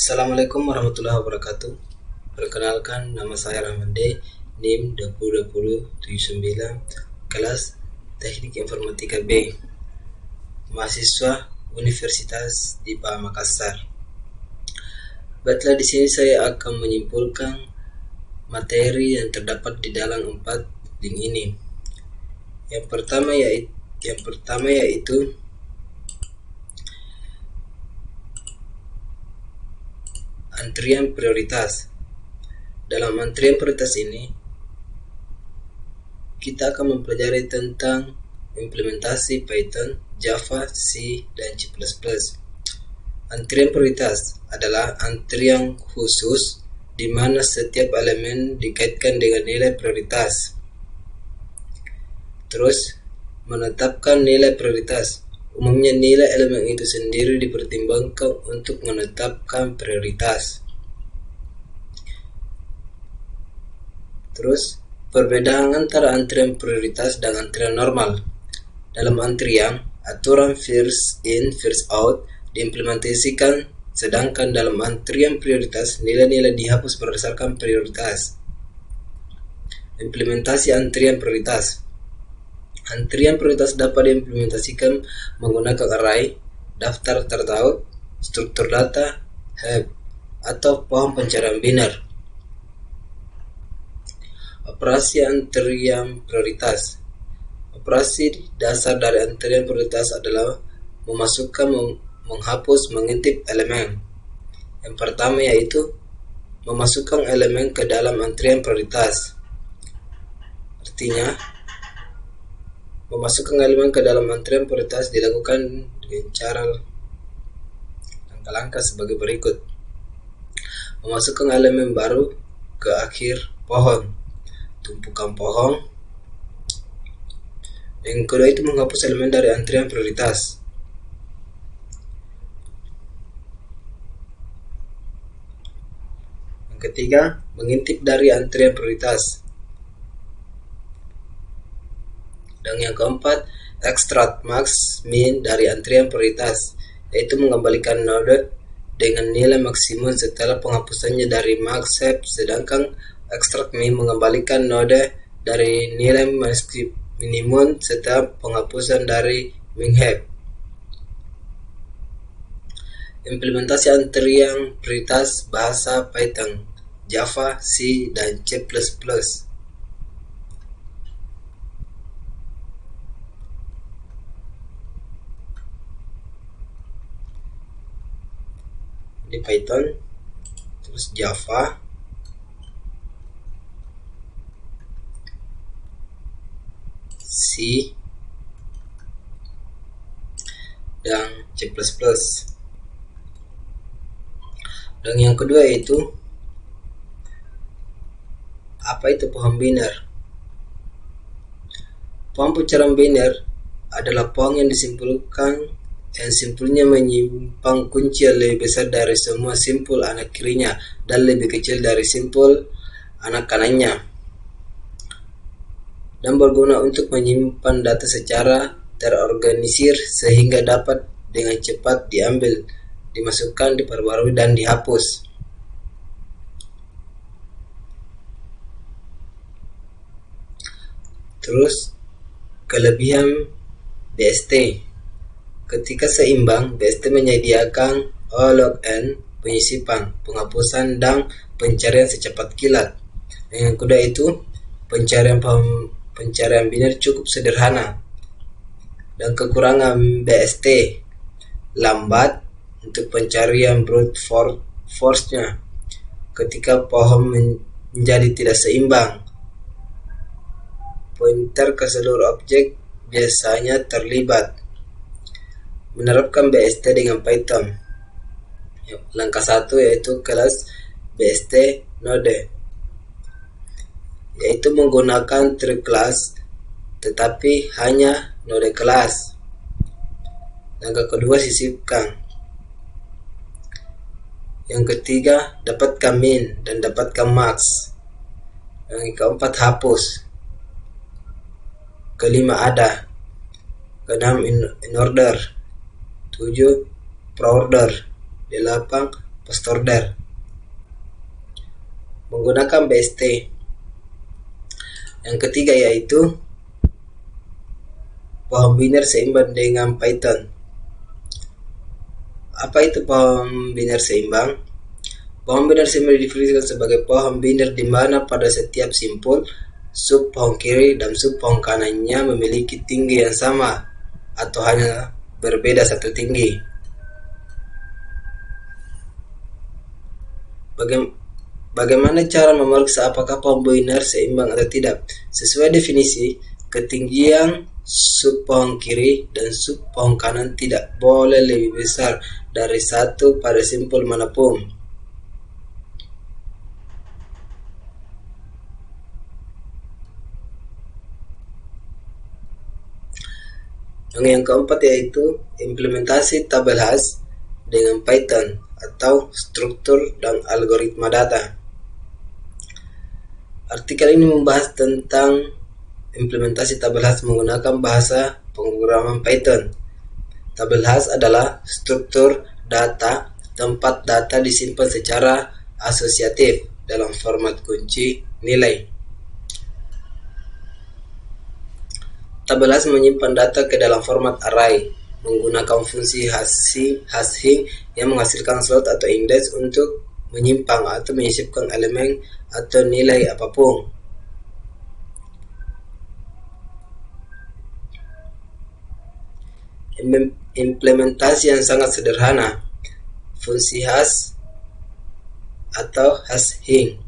Assalamualaikum warahmatullahi wabarakatuh. Perkenalkan, nama saya Rahmande, NIM 202079, kelas Teknik Informatika B, mahasiswa Universitas IPA Makassar. Baiklah, di sini saya akan menyimpulkan materi yang terdapat di dalam 4 link ini. Yang pertama yaitu antrian prioritas. Dalam antrian prioritas ini, kita akan mempelajari tentang implementasi Python, Java, C, dan C++. Antrian prioritas adalah antrian khusus di mana setiap elemen dikaitkan dengan nilai prioritas. Terus, menetapkan nilai prioritas. Umumnya nilai elemen itu sendiri dipertimbangkan untuk menetapkan prioritas. Terus, perbedaan antara antrian prioritas dan antrian normal. Dalam antrian, aturan first in, first out diimplementasikan, sedangkan dalam antrian prioritas, nilai-nilai dihapus berdasarkan prioritas. Implementasi antrian prioritas. Antrian prioritas dapat diimplementasikan menggunakan array, daftar tertaut, struktur data, heap, atau pohon pencarian biner. Operasi antrian prioritas. Operasi dasar dari antrian prioritas adalah memasukkan, menghapus, mengintip elemen. Yang pertama yaitu memasukkan elemen ke dalam antrian prioritas. Artinya, memasukkan elemen ke dalam antrian prioritas dilakukan dengan cara langkah-langkah sebagai berikut. Memasukkan elemen baru ke akhir pohon, tumpukan pohon. Yang kedua itu menghapus elemen dari antrian prioritas. Yang ketiga, mengintip dari antrian prioritas. Dan yang keempat, extract max min dari antrian prioritas, yaitu mengembalikan node dengan nilai maksimum setelah penghapusannya dari max heap, sedangkan extract min mengembalikan node dari nilai minimum setelah penghapusan dari min heap. Implementasi antrian prioritas bahasa Python, Java, C, dan C++. Di Python, terus Java, C, dan C++. Dan yang kedua yaitu apa itu pohon biner? Pohon pencarian biner adalah pohon yang disimpulkan yang simpulnya menyimpan kunci yang lebih besar dari semua simpul anak kirinya dan lebih kecil dari simpul anak kanannya, dan berguna untuk menyimpan data secara terorganisir sehingga dapat dengan cepat diambil, dimasukkan, diperbarui, dan dihapus. Terus, kelebihan BST. Ketika seimbang, BST menyediakan O log n, penyisipan, penghapusan, dan pencarian secepat kilat. Yang kedua itu, pencarian biner cukup sederhana. Dan kekurangan BST, lambat untuk pencarian brute force-nya ketika pohon menjadi tidak seimbang. Pointer ke seluruh objek biasanya terlibat. Menerapkan BST dengan Python. Langkah 1 yaitu kelas BST node, yaitu menggunakan tree class tetapi hanya node kelas. Langkah kedua, sisipkan. Yang ketiga, dapatkan min dan dapatkan max. Yang keempat, hapus. Kelima, ada. Keenam, in order. 7, per order. 8, post order. Menggunakan BST. Yang ketiga yaitu pohon biner seimbang dengan Python. Apa itu pohon biner seimbang? Pohon biner seimbang didefinisikan sebagai pohon biner di mana pada setiap simpul sub pohon kiri dan sub pohon kanannya memiliki tinggi yang sama atau hanya berbeda satu tinggi. Bagaimana cara memeriksa apakah pohon biner seimbang atau tidak? Sesuai definisi, ketinggian sub pohon kiri dan sub pohon kanan tidak boleh lebih besar dari 1 pada simpul manapun. Yang keempat yaitu implementasi tabel hash dengan Python atau struktur dan algoritma data. Artikel ini membahas tentang implementasi tabel hash menggunakan bahasa pemrograman Python. Tabel hash adalah struktur data tempat data disimpan secara asosiatif dalam format kunci nilai. Tabel hash menyimpan data ke dalam format array menggunakan fungsi hashing yang menghasilkan slot atau indeks untuk menyimpang atau menyisipkan elemen atau nilai apapun. Implementasi yang sangat sederhana. Fungsi hash atau hashing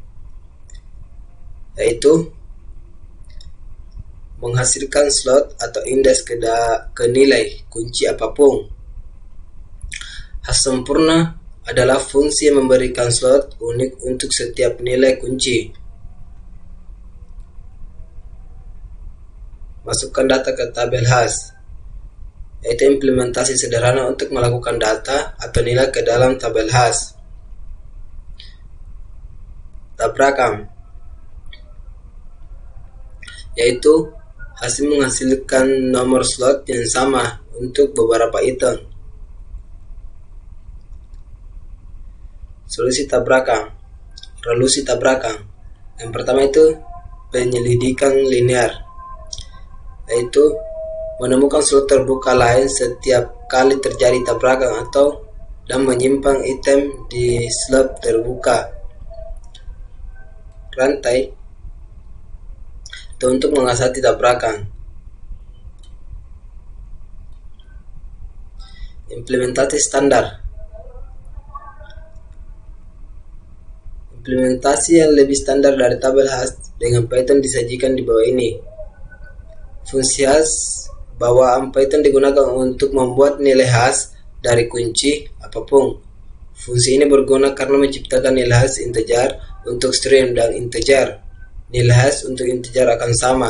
yaitu menghasilkan slot atau indeks ke nilai kunci apapun. Hash sempurna adalah fungsi yang memberikan slot unik untuk setiap nilai kunci. Masukkan data ke tabel hash, yaitu implementasi sederhana untuk melakukan data atau nilai ke dalam tabel hash. Tabrakan, yaitu hasil menghasilkan nomor slot yang sama untuk beberapa item. Solusi tabrakan, relusi tabrakan. Yang pertama itu penyelidikan linear, yaitu menemukan slot terbuka lain setiap kali terjadi tabrakan atau dan menyimpang item di slot terbuka. Rantai itu untuk mengasati tabrakan. Implementasi standar. Implementasi yang lebih standar dari tabel hash dengan Python disajikan di bawah ini. Fungsi hash bawaan Python digunakan untuk membuat nilai hash dari kunci apapun. Fungsi ini berguna karena menciptakan nilai hash integer untuk string dan integer. Nilai hash untuk integer akan sama.